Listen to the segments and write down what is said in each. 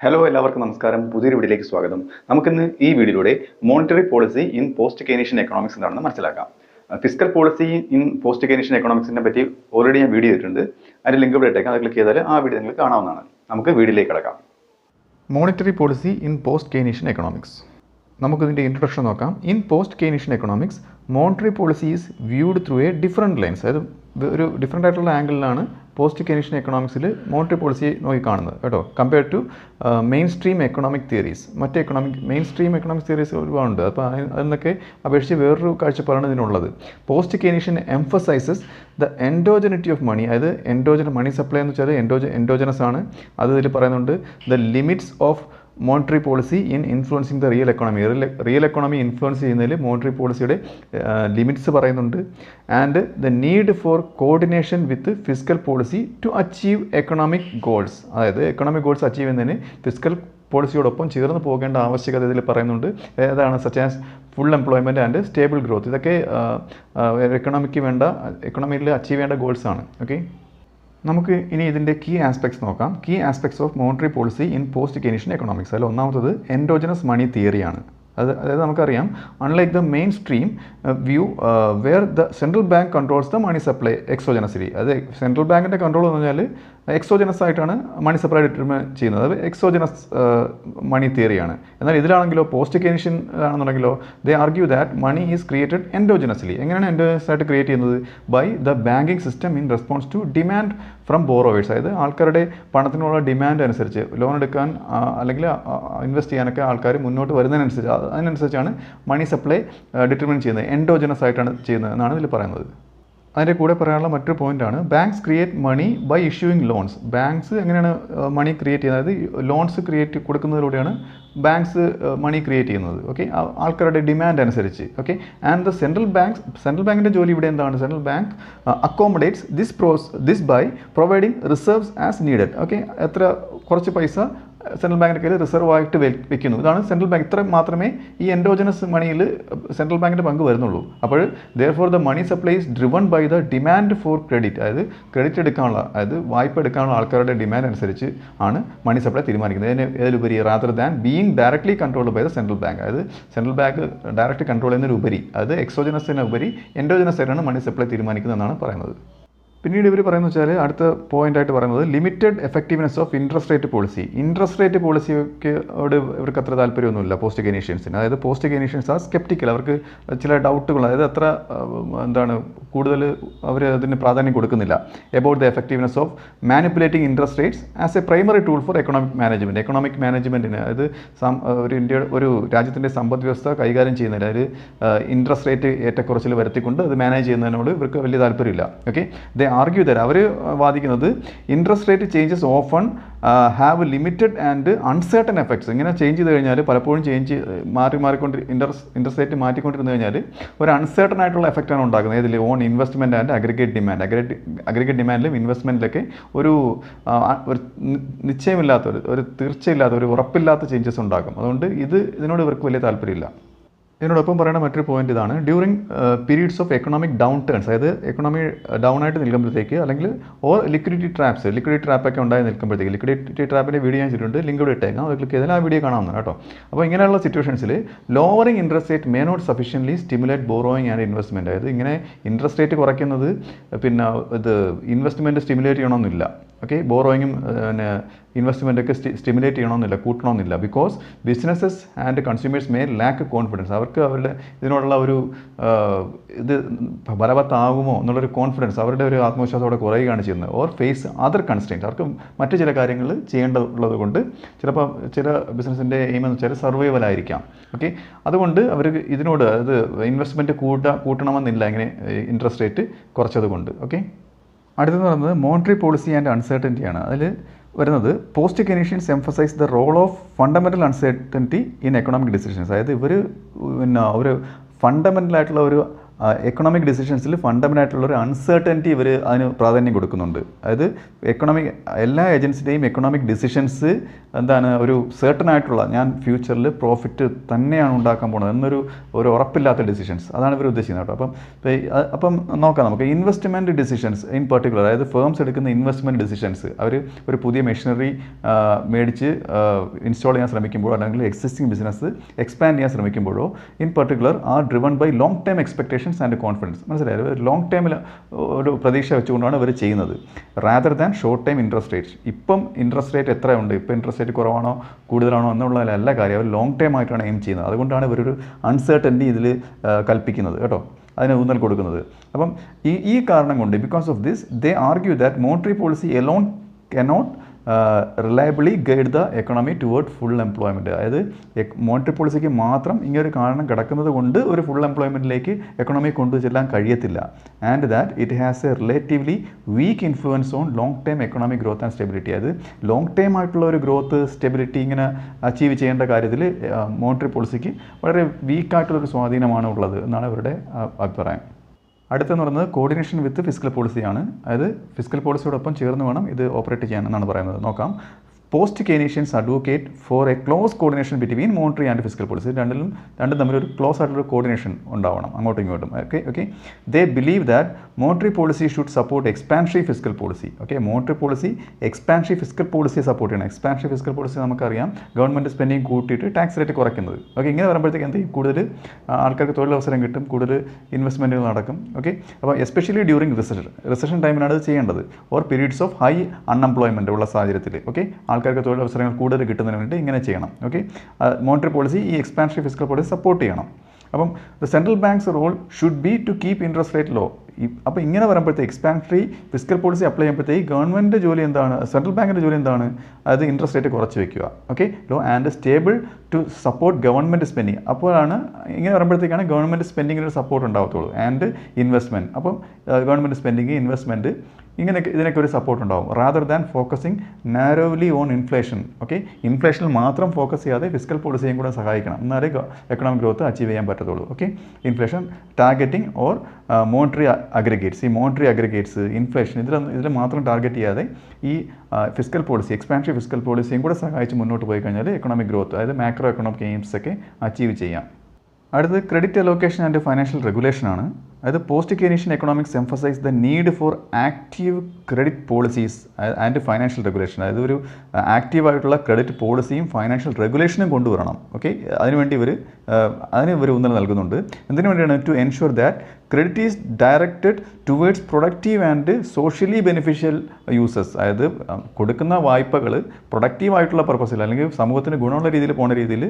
Hello എല്ലാവർക്കും നമസ്കാരം. പുതിയൊരു വീഡിയോയിലേക്ക് സ്വാഗതം. നമുക്കിന്ന് ഈ വീഡിയോയിലൂടെ monetary policy in post Keynesian economics എന്താണെന്ന് മനസ്സിലാക്കാം. Fiscal policy in post Keynesian എക്കണോമിക്സിനെ പറ്റി ഓൾറെഡി ഞാൻ വീഡിയോ ചെയ്തിട്ടുണ്ട്. അതിൻ്റെ ലിങ്ക് ഇവിടെ ഇട്ടേക്കാം. അത് ക്ലിക്ക് ചെയ്താൽ ആ വീഡിയോ നിങ്ങൾക്ക് കാണാവുന്നതാണ്. നമുക്ക് വീഡിയോയിലേക്ക് കിടക്കാം. Monetary policy in post Keynesian economics. നമുക്കിതിൻ്റെ ഇൻട്രൊഡക്ഷൻ നോക്കാം. In post Keynesian economics monetary policy is viewed through a different lines. അതായത് ഒരു ഡിഫറെൻ്റ് ആയിട്ടുള്ള ആംഗിളിലാണ് പോസ്റ്റ് കെയ്നീഷ്യൻ എക്കണോമിക്സിൽ മോണിറ്ററി പോളിസി നോക്കി കാണുന്നത് കേട്ടോ. Compared to mainstream economic theories. മറ്റ് മെയിൻ സ്ട്രീം എക്കണോമിക് തിയറീസ് ഒരുപാടുണ്ട്. അപ്പോൾ അതിനൊക്കെ അപേക്ഷിച്ച് വേറൊരു കാഴ്ചപ്പാടാണ് ഇതിനുള്ളത്. Post Keynesian emphasizes the endogeneity of money. അതായത് മണി സപ്ലൈ എന്ന് വെച്ചാൽ എൻഡോജനസ് ആണ്. അത് ഇതിൽ പറയുന്നുണ്ട്. The limits of monetary policy in influencing the real economy. Real economy influence ചെയ്യുന്നതിൽ മോണിറ്ററി പോളിസിയുടെ ലിമിറ്റ്സ് പറയുന്നുണ്ട്. And the need for coordination with fiscal policy to achieve economic goals. അതായത് എക്കണോമിക് ഗോൾസ് അച്ചീവ് ചെയ്യുന്നതിന് fiscal പോളിസിയോടൊപ്പം ചേർന്ന് പോകേണ്ട ആവശ്യകത ഇതിൽ പറയുന്നുണ്ട്. ഏതാണ്? Such as full employment and stable growth. ഇതൊക്കെ എക്കണോമിയിൽ അച്ചീവ് ചെയ്യേണ്ട ഗോൾസാണ്. ഓക്കെ, നമുക്ക് ഇനി ഇതിൻ്റെ കീ ആസ്പെക്ട്സ് നോക്കാം. Key aspects of monetary policy in post Keynesian economics. അതിൽ ഒന്നാമത്തത് എൻഡോജനസ് മണി തിയറിയാണ്. അതായത് നമുക്കറിയാം, unlike the mainstream view where the central bank controls the money supply exogenously. അത് സെൻട്രൽ ബാങ്കിൻ്റെ കൺട്രോൾ എന്ന് പറഞ്ഞാൽ എക്സോജനസ് ആയിട്ടാണ് മണി സപ്ലൈ ഡിറ്റർമിൻ ചെയ്യുന്നത്. അത് എക്സോജനസ് മണി തിയറിയാണ്. എന്നാൽ ഇതിലാണെങ്കിലോ പോസ്റ്റ് കെയ്നീഷ്യൻ ആണെന്നുണ്ടെങ്കിലോ they argue that money is created endogenously. എങ്ങനെയാണ് എൻഡോജനസ് ആയിട്ട് ക്രിയേറ്റ് ചെയ്യുന്നത്? By the banking system in response to demand from borrowers. അതായത് ആൾക്കാരുടെ പണത്തിനുള്ള ഡിമാൻഡ് അനുസരിച്ച് ലോൺ എടുക്കാൻ അല്ലെങ്കിൽ ഇൻവെസ്റ്റ് ചെയ്യാനൊക്കെ ആൾക്കാർ മുന്നോട്ട് അതിനനുസരിച്ചാണ് മണി സപ്ലൈ ഡിറ്റർമിൻ ചെയ്യുന്നത്. എൻഡോജനസ് ആയിട്ടാണ് ചെയ്യുന്നത് എന്നാണ് ഇതിൽ പറയുന്നത്. അതിൻ്റെ കൂടെ പറയാനുള്ള മറ്റൊരു പോയിൻ്റാണ് banks create money by issuing loans. Banks എങ്ങനെയാണ് മണി ക്രിയേറ്റ് ചെയ്യുന്നത്? അതായത് ലോൺസ് കൊടുക്കുന്നതിലൂടെയാണ് ബാങ്ക്സ് മണി ക്രിയേറ്റ് ചെയ്യുന്നത്. ഓക്കെ, ആൾക്കാരുടെ ഡിമാൻഡ് അനുസരിച്ച്. ഓക്കെ, ആൻഡ് ദ സെൻട്രൽ ബാങ്കിൻ്റെ ജോലി ഇവിടെ എന്താണ്? Central bank accommodates this by providing reserves as needed. Okay, കുറച്ച് പൈസ സെൻട്രൽ ബാങ്കിൻ്റെ കയ്യിൽ റിസർവ് ആയിട്ട് വെക്കുന്നു. ഇതാണ് സെൻട്രൽ ബാങ്ക്. ഇത്ര മാത്രമേ ഈ എൻഡോജനസ് മണിയിൽ സെൻട്രൽ ബാങ്കിൻ്റെ പങ്ക് വരുന്നുള്ളൂ. അപ്പോൾ therefore the money supply is driven by the demand for credit. അതായത് വായ്പ എടുക്കാനുള്ള ആൾക്കാരുടെ ഡിമാൻഡ് അനുസരിച്ച് ആണ് മണി സപ്ലൈ തീരുമാനിക്കുന്നത്. ഇതിലുപരി rather than being directly controlled by the central bank. അതായത് സെൻട്രൽ ബാങ്ക് ഡയറക്റ്റ് കൺട്രോൾ ചെയ്യുന്നതിനുപരി, അതായത് എക്സോജനസിനുപരി എൻഡോജനസ് ആയിട്ടാണ് മണി സപ്ലൈ തീരുമാനിക്കുന്നതെന്നാണ് പറയുന്നത്. പിന്നീട് ഇവർ പറയുന്നത് വെച്ചാൽ അടുത്ത പോയിൻ്റായിട്ട് പറയുന്നത് limited effectiveness of interest rate policy. Interest rate പോളിസിയോട് ഇവർക്ക് അത്ര താല്പര്യമൊന്നുമില്ല പോസ്റ്റ് കെയ്നീഷ്യൻസിന്. അതായത് പോസ്റ്റ് കെയ്നീഷ്യൻസ് ആ സ്കെപ്റ്റിക്കൽ. അവർക്ക് ചില ഡൗട്ടുകൾ, അതായത് അത്ര കൂടുതൽ അവർ അതിന് പ്രാധാന്യം കൊടുക്കുന്നില്ല. About the effectiveness of manipulating interest rates as a primary tool for economic മാനേജ്മെൻറ്റിന്. അതായത് ഒരു രാജ്യത്തിൻ്റെ സമ്പദ് വ്യവസ്ഥ കൈകാര്യം ചെയ്യുന്നതിന്, അതായത് ഇൻട്രസ്റ്റ് റേറ്റ് ഏറ്റക്കുറച്ചിൽ വരുത്തിക്കൊണ്ട് അത് മാനേജ് ചെയ്യുന്നതിനോട് ഇവർക്ക് വലിയ താല്പര്യമില്ല. ഓക്കെ, ആർഗ്യൂ ദാറ്റ് അവർ വാദിക്കുന്നത് interest rate changes often have limited and uncertain effects. ഇങ്ങനെ ചേഞ്ച് ചെയ്ത് കഴിഞ്ഞാൽ പലപ്പോഴും ഇൻട്രസ്റ്റ് റേറ്റ് മാറ്റിക്കൊണ്ടിരുന്നു കഴിഞ്ഞാൽ ഒരു അൺസർട്ടൺ ആയിട്ടുള്ള എഫക്റ്റാണ് ഉണ്ടാക്കുന്നത്. ഇതിൽ ഓൺ ഇൻവെസ്റ്റ്മെൻറ്റ് ആൻഡ് അഗ്രിഗേറ്റ് ഡിമാൻഡിലും ഇൻവെസ്റ്റ്മെൻറ്റിലൊക്കെ ഒരു നിശ്ചയമില്ലാത്ത ഒരു തീർച്ചയില്ലാത്ത ഒരു ഉറപ്പില്ലാത്ത ചേഞ്ചസ് ഉണ്ടാകും. അതുകൊണ്ട് ഇതിനോട് ഇവർക്ക് വലിയ താല്പര്യമില്ല. ഇതിനോടൊപ്പം പറയുന്ന മറ്റൊരു പോയിന്റ് ഇതാണ്. During periods of economic down turns. അതായത് എക്കണോമി ഡൗൺ ആയിട്ട് നിൽക്കുമ്പോഴത്തേക്ക്, അല്ലെങ്കിൽ ലിക്വിഡിറ്റി ട്രാപ്പൊക്കെ ഉണ്ടായി നിൽക്കുമ്പോഴത്തേക്ക്, ലിക്വിഡിറ്റി ട്രാപ്പിൻ്റെ വീഡിയോ ഞാൻ ചെയ്തിട്ടുണ്ട്, ലിങ്ക് ഇവിടെ ഇട്ടേക്കാം. അത് ക്ലിക്ക് ചെയ്താൽ ആ വീഡിയോ കാണാവുന്നതാണ് കേട്ടോ. അപ്പോൾ ഇങ്ങനെയുള്ള സിറ്റുവേഷൻസിൽ lowering interest rate may not sufficiently stimulate borrowing and investment. അതായത് ഇങ്ങനെ ഇൻട്രസ്റ്റ് റേറ്റ് കുറയ്ക്കുന്നത് പിന്നെ ഇൻവെസ്റ്റ്മെൻറ്റ് സ്റ്റിമുലേറ്റ് ചെയ്യണമെന്നില്ല. ഓക്കെ, ബോറോയിങ്ങും ഇൻവെസ്റ്റ്മെൻറ്റൊക്കെ സ്റ്റിമുലേറ്റ് ചെയ്യണമെന്നില്ല, കൂട്ടണമെന്നില്ല. Because businesses and consumers may lack confidence. അവർക്ക് അവരുടെ ഇതിനോടുള്ള ഒരു ഫലവത്താകുമോ എന്നുള്ളൊരു കോൺഫിഡൻസ്, അവരുടെ ഒരു ആത്മവിശ്വാസത്തോടെ കുറയുകയാണ് ചെയ്യുന്നത്. Or face other constraints. അവർക്ക് മറ്റു ചില കാര്യങ്ങൾ ചെയ്യേണ്ടതുള്ളത് കൊണ്ട് ചിലപ്പോൾ ചില ബിസിനസ്സിൻ്റെ എയിം എന്ന് വെച്ചാൽ സർവൈവൽ ആയിരിക്കാം. ഓക്കെ, അതുകൊണ്ട് അവർ ഇതിനോട്, അതായത് ഇൻവെസ്റ്റ്മെൻറ്റ് കൂട്ടണമെന്നില്ല ഇങ്ങനെ ഇൻട്രസ്റ്റ് റേറ്റ് കുറച്ചത് കൊണ്ട്. ഓക്കെ, അടുത്തെന്ന് പറയുന്നത് മോണിറ്ററി പോളിസി ആൻഡ് അൺസർട്ടനിറ്റിയാണ്. അതിൽ വരുന്നത് post Keynesians emphasize the role of fundamental uncertainty in economic decisions. അതായത് ഇവർ ഒരു ഫണ്ടമെൻ്റലായിട്ടുള്ള ഒരു എക്കണോമിക് ഡിസിഷൻസിൽ ഫണ്ടമെൻ്റൽ ആയിട്ടുള്ളൊരു അൺസർട്ടനിറ്റി ഇവർ അതിന് പ്രാധാന്യം കൊടുക്കുന്നുണ്ട്. അതായത് എല്ലാ ഏജൻസിൻ്റെയും എക്കണോമിക് ഡിസിഷൻസ് എന്താണ് ഒരു സേർട്ടൺ ആയിട്ടുള്ള ഞാൻ ഫ്യൂച്ചറിൽ പ്രോഫിറ്റ് തന്നെയാണ് ഉണ്ടാക്കാൻ പോകുന്നത് എന്നൊരു ഉറപ്പില്ലാത്ത ഡിസിഷൻസ് അതാണ് ഇവർ ഉദ്ദേശിക്കുന്നത് കേട്ടോ. അപ്പം നോക്കാം നമുക്ക് ഇൻവെസ്റ്റ്മെൻറ്റ് ഡിസിഷൻസ് ഇൻ പെർട്ടിക്കുലർ, അതായത് ഫേംസ് എടുക്കുന്ന ഇൻവെസ്റ്റ്മെൻറ്റ് ഡിസിഷൻസ് അവർ ഒരു പുതിയ മെഷീനറി മേടിച്ച് ഇൻസ്റ്റാൾ ചെയ്യാൻ ശ്രമിക്കുമ്പോഴോ അല്ലെങ്കിൽ എക്സിസ്റ്റിംഗ് ബിസിനസ് എക്സ്പാൻഡ് ചെയ്യാൻ ശ്രമിക്കുമ്പോഴോ in particular are driven by long time expectations and confidence. മനസ്സിലായത് ലോങ് ടൈമിൽ ഒരു പ്രതീക്ഷ വെച്ചുകൊണ്ടാണ് ഇവർ ചെയ്യുന്നത് rather than short time interest rate. ഇപ്പം ഇൻട്രസ്റ്റ് റേറ്റ് എത്രയുണ്ട്, ഇപ്പം ഇൻട്രസ്റ്റ് റേറ്റ് കുറവാണോ കൂടുതലാണോ എന്നുള്ളതല്ല കാര്യം, അവർ ലോങ് ടൈം ആയിട്ടാണ് എയിം ചെയ്യുന്നത്. അതുകൊണ്ടാണ് ഇവരൊരു അൺസർട്ടനിറ്റി ഇതിൽ കൽപ്പിക്കുന്നത് കേട്ടോ, അതിന് ഊന്നൽ കൊടുക്കുന്നത്. അപ്പം ഈ കാരണം കൊണ്ട് because of this they argue that monetary policy alone cannot reliably guide the economy toward full employment. അതായത് മോണിറ്ററി പോളിസിക്ക് മാത്രം ഇങ്ങനൊരു കാരണം കിടക്കുന്നത് കൊണ്ട് ഒരു ഫുൾ എംപ്ലോയ്മെൻറ്റിലേക്ക് എക്കണോമി കൊണ്ടുചെല്ലാൻ കഴിയത്തില്ല. And that it has a relatively weak influence on long time economic growth and stability. അത് ലോങ് ടൈം ആയിട്ടുള്ള ഒരു ഗ്രോത്ത് സ്റ്റെബിലിറ്റി ഇങ്ങനെ അച്ചീവ് ചെയ്യേണ്ട കാര്യത്തിൽ മോണിറ്ററി പോളിസിക്ക് വളരെ വീക്കായിട്ടുള്ളൊരു സ്വാധീനമാണ് ഉള്ളത് എന്നാണ് ഇവരുടെ അഭിപ്രായം. അടുത്തെന്ന് പറയുന്നത് കോർഡിനേഷൻ വിത്ത് ഫിസ്ക്കൽ പോളിസിയാണ്. അതായത് ഫിസ്ക്കൽ പോളിസിയോടൊപ്പം ചേർന്ന് വേണം ഇത് ഓപ്പറേറ്റ് ചെയ്യാൻ എന്നാണ് പറയുന്നത്. നോക്കാം. Post Keynesians advocate for a close coordination between monetary and fiscal policy. രണ്ടും തമ്മിലൊരു ക്ലോസ് ആയിട്ടുള്ള കോർഡിനേഷൻ ഉണ്ടാവണം അങ്ങോട്ടും ഇങ്ങോട്ടും. Okay they believe that monetary policy should support expansionary fiscal policy. Okay monetary policy expansionary fiscal പോളിസിയെ സപ്പോർട്ട് ചെയ്യണം. Expansionary fiscal policy നമുക്കറിയാം government spending കൂട്ടിയിട്ട് ടാക്സ് റേറ്റ് കുറയ്ക്കുന്നത്. ഓക്കെ ഇങ്ങനെ വരുമ്പോഴത്തേക്ക് എന്ത് ചെയ്യും, കൂടുതൽ ആൾക്കാർക്ക് തൊഴിലവസരം കിട്ടും, കൂടുതൽ ഇൻവെസ്റ്റ്മെൻറ്റുകൾ നടക്കും. ഓക്കെ അപ്പോൾ എസ്പെഷ്യലി ഡ്യൂറിങ് റിസഷൻ ടൈമിലാണ് അത് ചെയ്യേണ്ടത്, or periods of high unemployment ഉള്ള സാഹചര്യത്തിൽ. ഓക്കെ ആൾക്കാർക്ക് തൊഴിലവസരങ്ങൾ കൂടുതൽ കിട്ടുന്നതിന് വേണ്ടി ഇങ്ങനെ ചെയ്യണം. ഓക്കെ മോണിറ്ററി പോളിസി ഈ എക്സ്പാൻഷറി ഫിസ്ക്കൽ പോളിസി സപ്പോർട്ട് ചെയ്യണം. അപ്പം the central bank's role should be to keep interest rate low. അപ്പോൾ ഇങ്ങനെ വരുമ്പോഴത്തേക്ക് എക്സ്പാൻഷറി ഫിസ്ക്കൽ പോളിസി അപ്ലൈ ചെയ്യുമ്പോഴത്തേക്ക് ഗവൺമെൻറ് ജോലി എന്താണ്, സെൻട്രൽ ബാങ്കിൻ്റെ ജോലി എന്താണ്, അത് ഇൻട്രസ്റ്റ് റേറ്റ് കുറച്ച് വയ്ക്കുക. Okay low and stable to support government spending. അപ്പോഴാണ് ഇങ്ങനെ വരുമ്പോഴത്തേക്കാണ് ഗവൺമെൻറ് സ്പെൻഡിങ്ങിന് ഒരു സപ്പോർട്ട് ഉണ്ടാകത്തുള്ളൂ. ആൻഡ് ഇൻവെസ്റ്റ്മെൻറ്റ്, അപ്പം ഗവൺമെൻറ് സ്പെൻഡിങ് ഇൻവെസ്റ്റ്മെൻറ്റ് ഇതിനൊക്കെ ഒരു സപ്പോർട്ട് ഉണ്ടാവും. Rather than focusing narrowly on inflation. Okay ഇൻഫ്ലേഷനിൽ മാത്രം ഫോക്കസ് ചെയ്യാതെ ഫിസ്ക്കൽ പോളിസിയും കൂടെ സഹായിക്കണം, എന്നാലേ എക്കണോമിക് ഗ്രോത്ത് അച്ചീവ് ചെയ്യാൻ പറ്റത്തുള്ളൂ. Okay inflation targeting or monetary aggregates. ഈ മോണിറ്ററി അഗ്രിഗേറ്റ്സ് ഇൻഫ്ലേഷൻ ഇതിൽ മാത്രം ടാർഗറ്റ് ചെയ്യാതെ ഈ ഫിസ്ക്കൽ പോളിസി എക്സ്പാൻഷറി ഫിസ്ക്കൽ പോളിസിയും കൂടെ സഹായിച്ച് മുന്നോട്ട് പോയി കഴിഞ്ഞാൽ എക്കണോമിക് ഗ്രോത്ത്, അതായത് മാക്രോ എക്കണോമിക് എയിംസ് ഒക്കെ അച്ചീവ് ചെയ്യാം. അടുത്തത് credit allocation and financial regulation ആണ്. അതായത് post Keynesian economics emphasise the need for active credit policies and financial regulation. അതായത് ഒരു ആക്റ്റീവായിട്ടുള്ള ക്രെഡിറ്റ് പോളിസിയും ഫൈനാൻഷ്യൽ റെഗുലേഷനും കൊണ്ടുവരണം. ഓക്കെ അതിന് ഇവർ ഊന്നൽ നൽകുന്നുണ്ട്. എന്തിനു വേണ്ടിയാണ്? To ensure that credit is directed towards productive and socially beneficial uses. അതായത് കൊടുക്കുന്ന വായ്പകൾ പ്രൊഡക്റ്റീവായിട്ടുള്ള പർപ്പസിൽ അല്ലെങ്കിൽ സമൂഹത്തിന് ഗുണമുള്ള രീതിയിൽ പോകുന്ന രീതിയിൽ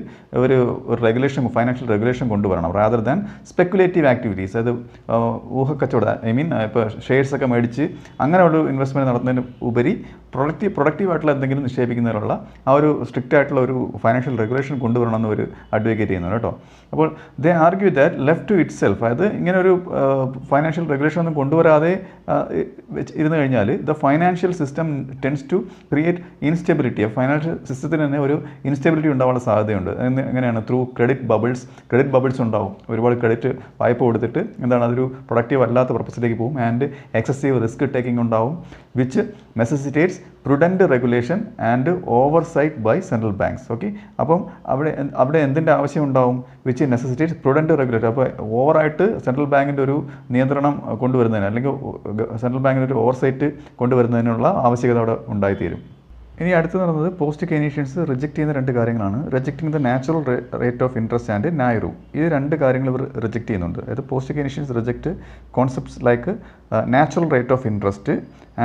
ഒരു റെഗുലേഷൻ ഫൈനാൻഷ്യൽ റെഗുലേഷൻ കൊണ്ടുവരണം. Rather than speculative activities. അതായത് ഊഹക്കച്ചവടം, ഇപ്പോൾ ഷെയർസൊക്കെ മേടിച്ച് അങ്ങനെയുള്ള ഇൻവെസ്റ്റ്മെൻറ്റ് നടത്തുന്നതിന് ഉപരി പ്രൊഡക്റ്റീവായിട്ടുള്ള എന്തെങ്കിലും നിക്ഷേപിക്കുന്നതിനുള്ള ആ ഒരു സ്ട്രിക്റ്റ് ആയിട്ടുള്ള ഒരു ഫൈനാൻഷ്യൽ റെഗുലേഷൻ കൊണ്ടുവരണമെന്ന് ഒരു അഡ്വക്കേറ്റ് ചെയ്യുന്നുണ്ട് കേട്ടോ. അപ്പോൾ they argue that left to itself, അതായത് ഇങ്ങനെ ഒരു ഫൈനാൻഷ്യൽ റെഗുലേഷൻ ഒന്നും കൊണ്ടുവരാതെ ഇരുന്ന് കഴിഞ്ഞാൽ the financial system tends to create instability. Financial സിസ്റ്റത്തിന് തന്നെ ഒരു ഇൻസ്റ്റെബിലിറ്റി ഉണ്ടാവാനുള്ള സാധ്യതയുണ്ട്. എങ്ങനെയാണ്? ത്രൂ ക്രെഡിറ്റ് ബബിൾസ് ഉണ്ടാവും. ഒരുപാട് ക്രെഡിറ്റ് വായ്പ കൊടുത്തിട്ട് എന്താണ് അതൊരു പ്രൊഡക്റ്റീവ് അല്ലാത്ത പർപ്പസിലേക്ക് പോകും. ആൻഡ് എക്സസീവ് റിസ്ക് ടേക്കിംഗ് ഉണ്ടാവും, which necessitates prudent regulation and oversight by central banks. Okay അപ്പം അവിടെ എന്തിൻ്റെ ആവശ്യം ഉണ്ടാവും? Which necessitates prudent regulation. അപ്പോൾ ഓവറായിട്ട് സെൻട്രൽ ബാങ്കിൻ്റെ ഒരു നിയന്ത്രണം കൊണ്ടുവരുന്നതിന് അല്ലെങ്കിൽ സെൻട്രൽ ബാങ്കിൻ്റെ ഒരു ഓവർസൈറ്റ് കൊണ്ടുവരുന്നതിനുള്ള ആവശ്യകത അവിടെ ഉണ്ടായിത്തീരും. ഇനി അടുത്ത് നടന്നത് പോസ്റ്റ് കെയ്നീഷ്യൻസ് റിജക്റ്റ് ചെയ്യുന്ന രണ്ട് കാര്യങ്ങളാണ്. Rejecting the natural rate of interest and NAIRU. ഇത് രണ്ട് കാര്യങ്ങൾ ഇവർ റിജക്റ്റ് ചെയ്യുന്നുണ്ട്. അതായത് post Keynesians reject concepts like natural rate of interest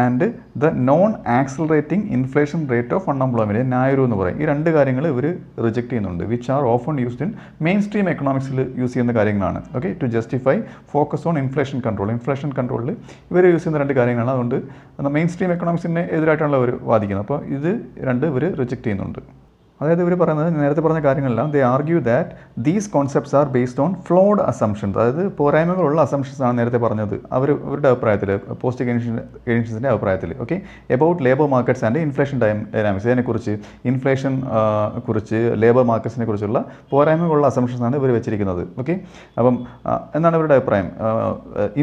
and the non accelerating inflation rate of unemployment, NAIRU എന്ന് പറയും. ഈ രണ്ട് കാര്യങ്ങൾ ഇവർ റിജക്റ്റ് ചെയ്യുന്നുണ്ട്. Which are often used in mainstream എക്കണോമിക്സിൽ യൂസ് ചെയ്യുന്ന കാര്യങ്ങളാണ്. Okay to justify focus on inflation control. Inflation കൺട്രോളിൽ ഇവർ യൂസ് ചെയ്യുന്ന രണ്ട് കാര്യങ്ങളാണ്. അതുകൊണ്ട് മെയിൻ സ്ട്രീം എക്കണോമിക്സിന് എതിരായിട്ടാണല്ലോ അവർ വാദിക്കുന്നത്. അപ്പോൾ ഇത് രണ്ട് ഇവർ റിജക്റ്റ് ചെയ്യുന്നുണ്ട്. അതായത് ഇവർ പറയുന്നത് നേരത്തെ പറഞ്ഞ കാര്യങ്ങളെല്ലാം they argue that these concepts are based on flawed assumptions, അതായത് പോരായ്മകളുള്ള അസംഷൻസ് ആണ് നേരത്തെ പറഞ്ഞത് അവരുടെ അഭിപ്രായത്തിൽ, പോസ്റ്റ് കെയ്ൻഷ്യൻസിൻ്റെ അഭിപ്രായത്തിൽ. Okay, about labour markets and inflation dynamics, ഇതിനെക്കുറിച്ച് ഇൻഫ്ലേഷൻ കുറിച്ച് ലേബർ മാർക്കറ്റ്സിനെ കുറിച്ചുള്ള പോരായ്മകളുള്ള അസംഷൻസ് ആണ് ഇവർ വെച്ചിരിക്കുന്നത്. ഓക്കെ, അപ്പം എന്നാണ് ഇവരുടെ അഭിപ്രായം.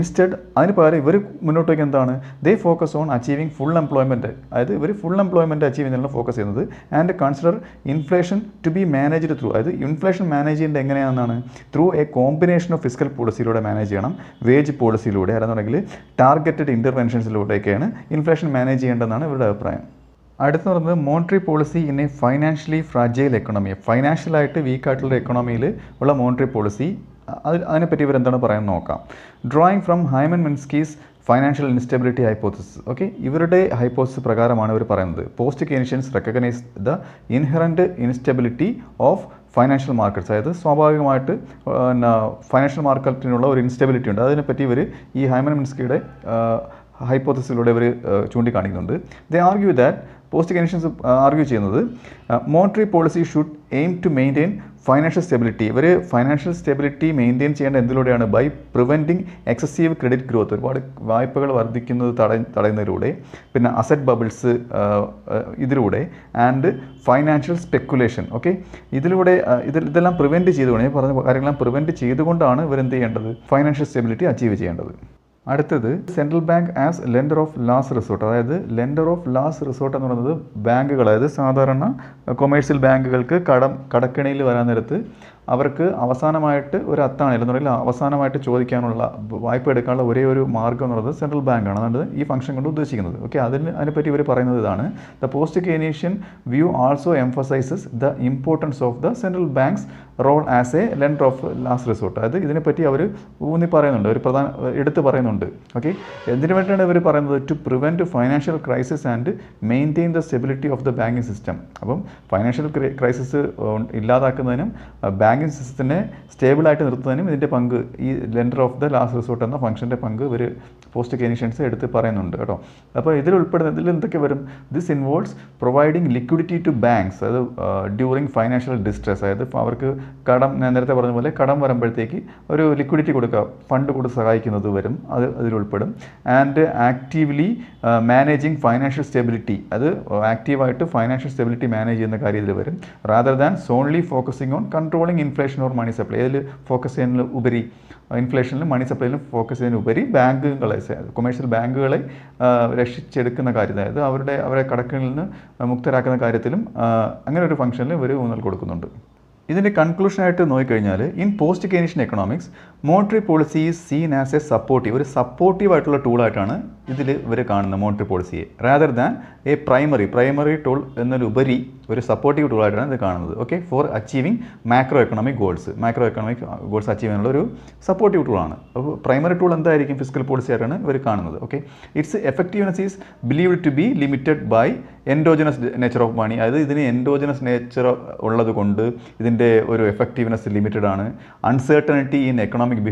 ഇൻസ്റ്റെഡ് അതിന് പകരം ഇവർ മുന്നോട്ട് വയ്ക്കുന്നത് എന്താണ്, they focus on achieving full employment, അതായത് ഇവർ ഫുൾ എംപ്ലോയ്മെൻറ്റ് അച്ചീവ് ചെയ്യുന്നതിനുള്ള ഫോക്കസ് ചെയ്യുന്നത്. And consider inflation to be managed through, അതായത് ഇൻഫ്ലേഷൻ മാനേജ് ചെയ്യേണ്ടത് എങ്ങനെയാണെന്നാണ്, through a combination of fiscal പോളിസിയിലൂടെ മാനേജ് ചെയ്യണം, വേജ് പോളിസിയിലൂടെ, അല്ലെന്നുണ്ടെങ്കിൽ ടാർഗറ്റഡ് ഇൻ്റർവെൻഷൻസിലൂടെയൊക്കെയാണ് ഇൻഫ്ലേഷൻ മാനേജ് ചെയ്യേണ്ടതെന്നാണ് ഇവരുടെ അഭിപ്രായം. അടുത്ത് പറയുന്നത് monetary policy in a financially fragile economy, ഫൈനാൻഷ്യലായിട്ട് വീക്കായിട്ടുള്ള എക്കണോമിയിൽ ഉള്ള മോണിറ്ററി പോളിസി, അതിനെപ്പറ്റി ഇവരെന്താണ് പറയാൻ നോക്കാം. Drawing from hymen മിൻസ്കീസ് financial instability hypothesis. Okay, ഇവരുടെ ഹൈപ്പോസിസ് പ്രകാരമാണ് ഇവർ പറയുന്നത് post Keynesians recognize the inherent instability of financial markets, അതായത് സ്വാഭാവികമായിട്ട് ഫൈനാൻഷ്യൽ മാർക്കറ്റിനുള്ള ഒരു ഇൻസ്റ്റെബിലിറ്റി ഉണ്ട്. അതിനെപ്പറ്റി ഇവർ ഈ ഹൈമൻ മിൻസ്കിയുടെ ഹൈപ്പോസിസിലൂടെ ഇവർ ചൂണ്ടിക്കാണിക്കുന്നുണ്ട്. They argue that post Keynesians argue ചെയ്യുന്നത് monetary policy should aim to maintain financial stability. ഇവർ ഫൈനാൻഷ്യൽ സ്റ്റെബിലിറ്റി മെയിൻറ്റെയിൻ ചെയ്യേണ്ട എന്തിലൂടെയാണ്, by preventing excessive credit growth, ഒരുപാട് വായ്പകൾ വർദ്ധിക്കുന്നത് തടയുന്നതിലൂടെ, പിന്നെ അസറ്റ് ബബിൾസ് ഇതിലൂടെ, ആൻഡ് ഫൈനാൻഷ്യൽ സ്പെക്കുലേഷൻ. ഓക്കെ, ഇതിലൂടെ ഇതെല്ലാം പ്രിവെൻറ്റ് ചെയ്തുകൊണ്ട്, ഞാൻ പറഞ്ഞ കാര്യങ്ങളെല്ലാം പ്രിവെൻറ്റ് ചെയ്തുകൊണ്ടാണ് ഇവരെന്ത് ചെയ്യേണ്ടത്, ഫൈനാൻഷ്യൽ സ്റ്റെബിലിറ്റി അച്ചീവ് ചെയ്യേണ്ടത്. അടുത്തത് central bank as lender of last resort, അതായത് ലെൻഡർ ഓഫ് ലാസ്റ്റ് റിസോർട്ട് എന്ന് പറയുന്നത് ബാങ്കുകൾ, അതായത് സാധാരണ കൊമേഴ്സ്യൽ ബാങ്കുകൾക്ക് കടക്കെണിയിൽ വരാൻ നേരത്ത് അവർക്ക് അവസാനമായിട്ട് ഒരു അത്താണി എന്നുണ്ടെങ്കിൽ അവസാനമായിട്ട് ചോദിക്കാനുള്ള വായ്പ എടുക്കാനുള്ള ഒരേ ഒരു മാർഗ്ഗം എന്ന് പറയുന്നത് സെൻട്രൽ ബാങ്കാണ്. അതാണ് ഈ ഫംഗ്ഷൻ കൊണ്ട് ഉദ്ദേശിക്കുന്നത്. ഓക്കെ, അതിനെപ്പറ്റി ഇവർ പറയുന്നത് ഇതാണ്, the post Keynesian view also emphasises the importance of the central bank's role as a lender of last resort. അതായത് ഇതിനെപ്പറ്റി അവർ ഊന്നി പറയുന്നുണ്ട്, ഒരു എടുത്ത് പറയുന്നുണ്ട്. ഓക്കെ, എന്തിനു വേണ്ടിയാണ് ഇവർ പറയുന്നത്, to prevent financial crisis and maintain the stability of the banking system. അപ്പം ഫൈനാൻഷ്യൽ ക്രൈസിസ് ഇല്ലാതാക്കുന്നതിനും ബാങ്കിങ് സിസ്റ്റത്തിനെ സ്റ്റേബിളായിട്ട് നിർത്തുന്നതിനും ഇതിൻ്റെ പങ്ക്, ഈ lender of the last resort എന്ന ഫംഗ്ഷൻ്റെ പങ്ക് ഇവർ പോസ്റ്റ് കെയ്നീഷ്യൻസ് എടുത്ത് പറയുന്നുണ്ട് കേട്ടോ. അപ്പോൾ ഇതിൽ എന്തൊക്കെ വരും, this involves providing liquidity to banks, അത് ഡ്യൂറിങ് ഫൈനാൻഷ്യൽ ഡിസ്ട്രെസ്, അതായത് അവർക്ക് കടം, ഞാൻ നേരത്തെ പറഞ്ഞ പോലെ കടം വരുമ്പോഴത്തേക്ക് ഒരു ലിക്വിഡിറ്റി കൊടുക്കുക, ഫണ്ട് കൊടുത്ത് സഹായിക്കുന്നത് വരും, അതിലുൾപ്പെടും. And actively managing financial stability, അത് ആക്റ്റീവായിട്ട് ഫൈനാൻഷ്യൽ സ്റ്റെബിലിറ്റി മാനേജ് ചെയ്യുന്ന കാര്യത്തിൽ വരും. Rather than solely focusing on controlling inflation or money supply, അതിൽ ഫോക്കസ് ചെയ്യുന്നതിന് ഉപരി, ഇൻഫ്ലേഷനിലും മണി സപ്ലൈയിലും ഫോക്കസ് ചെയ്യുന്നതിനുപരി ബാങ്കുകളെ, കൊമേഴ്ഷ്യൽ ബാങ്കുകളെ രക്ഷിച്ചെടുക്കുന്ന കാര്യത്തിൽ, അതായത് അവരെ കടക്കണിൽ നിന്ന് മുക്തരാക്കുന്ന കാര്യത്തിലും അങ്ങനെ ഒരു ഫംഗ്ഷനിൽ ഇവർ ഊന്നൽ കൊടുക്കുന്നുണ്ട്. ഇതിൻ്റെ കൺക്ലൂഷനായിട്ട് നോക്കിക്കഴിഞ്ഞാൽ, in post Keynesian economics monetary policy is seen as a supportive, ഒരു സപ്പോർട്ടീവായിട്ടുള്ള ടൂളായിട്ടാണ് ഇതിൽ ഇവർ കാണുന്ന മോണിറ്ററി പോളിസിയെ, rather than a primary tool എന്നതിലുപരി ഒരു സപ്പോർട്ടീവ് ടൂളായിട്ടാണ് ഇത് കാണുന്നത്. Okay, for achieving macroeconomic goals achieve ചെയ്യാനുള്ള ഒരു സപ്പോർട്ടീവ് ടൂളാണ്. അപ്പോൾ പ്രൈമറി ടൂൾ എന്തായിരിക്കും, ഫിസ്ക്കൽ പോളിസി ആയിട്ടാണ് ഇവർ കാണുന്നത്. Okay, its effectiveness is believed to be limited by endogenous nature of money, അതായത് ഇതിന് എൻഡോജനസ് നേച്ചർ ഉള്ളത് കൊണ്ട് ഇതിൻ്റെ ഒരു എഫക്റ്റീവ്നെസ് ലിമിറ്റഡ് ആണ്. അൺസർട്ടനിറ്റി ഇൻ എക്കണോമിക്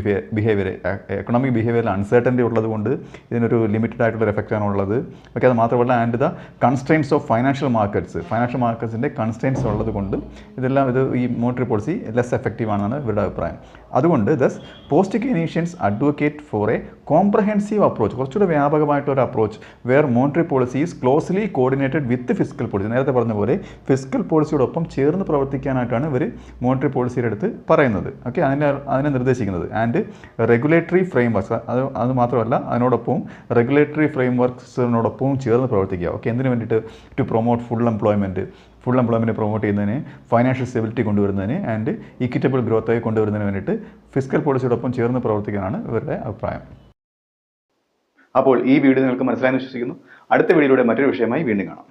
ബിഹേവിയറിൽ അൺസർട്ടനിറ്റി ഉള്ളത് കൊണ്ട് ഇതിനൊരു ലിമിറ്റഡ് ആയിട്ടുള്ള എഫക്റ്റാണ് ഉള്ളത്. ഓക്കെ, അത് മാത്രമല്ല, and the constraints of financial മാർക്കറ്റ്സിൻ്റെ കൺസ്ട്രെയിൻസ് ഉള്ളത് കൊണ്ട് ഇതെല്ലാം ഈ മോണിറ്ററി പോളിസി ലെസ് എഫക്റ്റീവ് ആണെന്നാണ് ഇവരുടെ അഭിപ്രായം. അതുകൊണ്ട് thus post Keynesians advocate for a comprehensive approach, കുറച്ചുകൂടെ വ്യാപകമായിട്ടൊരു approach, where monetary policy is closely coordinated with fiscal policy. നേരത്തെ പറഞ്ഞ പോലെ ഫിസ്ക്കൽ പോളിസിയോടൊപ്പം ചേർന്ന് പ്രവർത്തിക്കാനായിട്ടാണ് ഇവർ മോണിറ്ററി പോളിസിയുടെ അടുത്ത് പറയുന്നത്. ഓക്കെ, അതിനെ നിർദ്ദേശിക്കുന്നത്. ആൻഡ് റെഗുലേറ്ററി ഫ്രെയിം വർക്ക്സ്, അത് മാത്രമല്ല അതിനോടൊപ്പവും റെഗുലേറ്ററി ഫ്രെയിം വർക്ക്സിനോടൊപ്പവും ചേർന്ന് പ്രവർത്തിക്കുക. ഓക്കെ, എന്തിനു വേണ്ടിയിട്ട്, to promote full employment promote ചെയ്യുന്നതിന്, ഫൈനാൻഷ്യൽ സ്റ്റെബിലിറ്റി കൊണ്ടുവരുന്നതിന്, ആൻഡ് ഇക്വിറ്റബിൾ ഗ്രോത്ത് കൊണ്ടുവരുന്നതിന് വേണ്ടിയിട്ട് ഫിസ്ക്കൽ പോളിസിയോടൊപ്പം ചേർന്ന് പ്രവർത്തിക്കാനാണ് ഇവരുടെ അഭിപ്രായം. അപ്പോൾ ഈ വീഡിയോ നിങ്ങൾക്ക് മനസ്സിലായെന്ന് വിശ്വസിക്കുന്നു. അടുത്ത വീഡിയോയിലൂടെ മറ്റൊരു വിഷയമായി വീണ്ടും കാണാം.